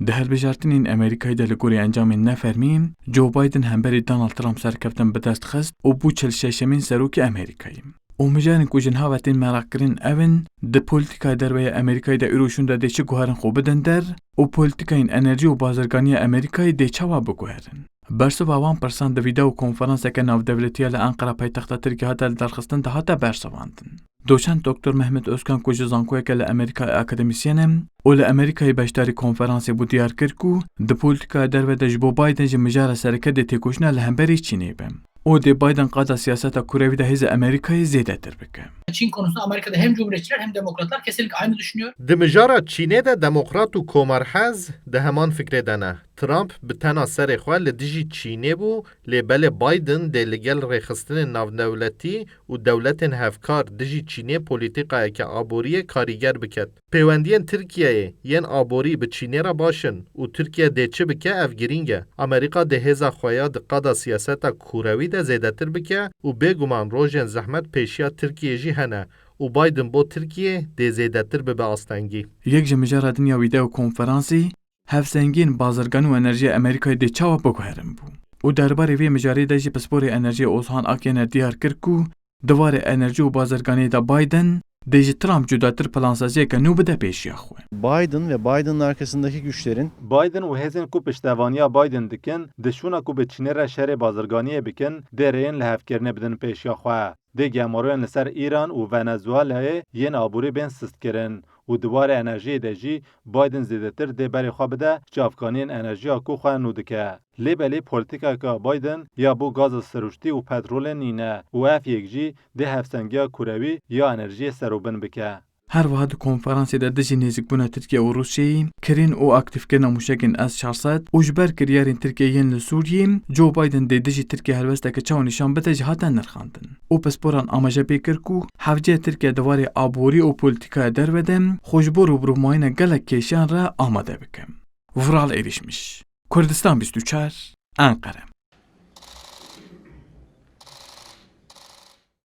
Di hilbijartinên Amerîkayê de li gorî encamên nefermîn, Joe Biden hemberî Donald Trump serkeftin bi dest xist û bû çil şeşemîn serokê Amerîkayê. û mijarên ku jin havetên merakkirin ev in, di polîtikaya derve Amerîkayê de îro de dê çi guherên xwe bidin der û polîtikayên enerjî û bazirganiya Amerîkayê dê çawa biguherin. Bersiva wan pirsan di vîdeo konferanseke navdewletiya li Ankara paytexta Tirkiye hate li derxistin de hate bersivandin. Doçent Dr. Mehmet Özkan ku ji zankoyeke li Amerîkayê akademisyen e û li Amerîkayê beşdarî konferansê bû diyar kir ku di polîtikaya derve de ji bo Biden ji mijara sereketê têkoşina li hemberî Çînê be. O de Biden qada siyaseta kurevî de hêza Amerîkayê zêdetir bike. Çin konusunda Amerika'da hem Cumhuriyetçiler hem Demokratlar kesinlikle aynı düşünüyor. Di mijara Çînê de Demokrat û Komarhez di heman fikrê de ne. Trump bi tena serê xwe li dijî Çînê bû, lê belê Biden dê li gel rêxistinên navdewletî û dewletên hevkar dijî Çînê polîtîkayeke aboriyê karîger biket. Pêwendiyên Tirkiyeyê yên aborî bi Çînê re başin û Tirkiye dê çi bike ev girîng e. Amerîka dê hêza xwe ya di qada siyaseta kurewî de zêdetir bike û bêguman rojên zehmet pêşiya Tirkiyê jî hene û Biden bo Tirkiye dê zêdetir bibe astengî. Yek ji mijara dinya vîdeo konferansî, hevsengên bazirgan û enerjiya Amerîkayê dê çawa biguherin bû. û derbarê vê mijarê de jî pisporê enerjiya Ozhan Akyener diyar kir ku divarê enerjî û bazirganiyê de Biden dê ji Trump cudatir plansaziyeke nû bide pêşiya xwe. Biden ve Biden'ın arkasındaki güçlerin Biden û hêzên ku piştevaniya Biden dikin, dişûna ku bi Çînê re şerê bazirganiyê bikin, dereyên li hevkirinê bidin pêşiya xwe. Dê gemaroyên li ser İran û Venezuelayê yên aborî bên sistkirin. û diwarê enerjiyê de jî Biden zêdetir dê berê xwe bide ji afganiyên enerjiya ku xwe nû dike. Lêbelê polîtîkeka Biden ya bû gaza siruştî û petrolê nîne û ev yek jî dê hevsengiya kurewî ya enerjiyê serobin bike. Her wiha di konferansê de dijî nêzîkbûna Tirkiye û Rûsyayê, kirîn û aktivkirina mûşekên S-400 û ji ber kiryarên Tirkiye yên li Sûriyê, Joe Biden dê dijî Tirkiye helwesteke çawa nîşan bide jî hate nirxandin. û pisporan amaje pê kir ku hevciya Tirkiye divarê aborî û polîtîkaya derve de xwe ji bo rûbirûmayîna gelek kêşiyan re amade bike. Vural êrişmiş. Kurdistan 24 Ankara.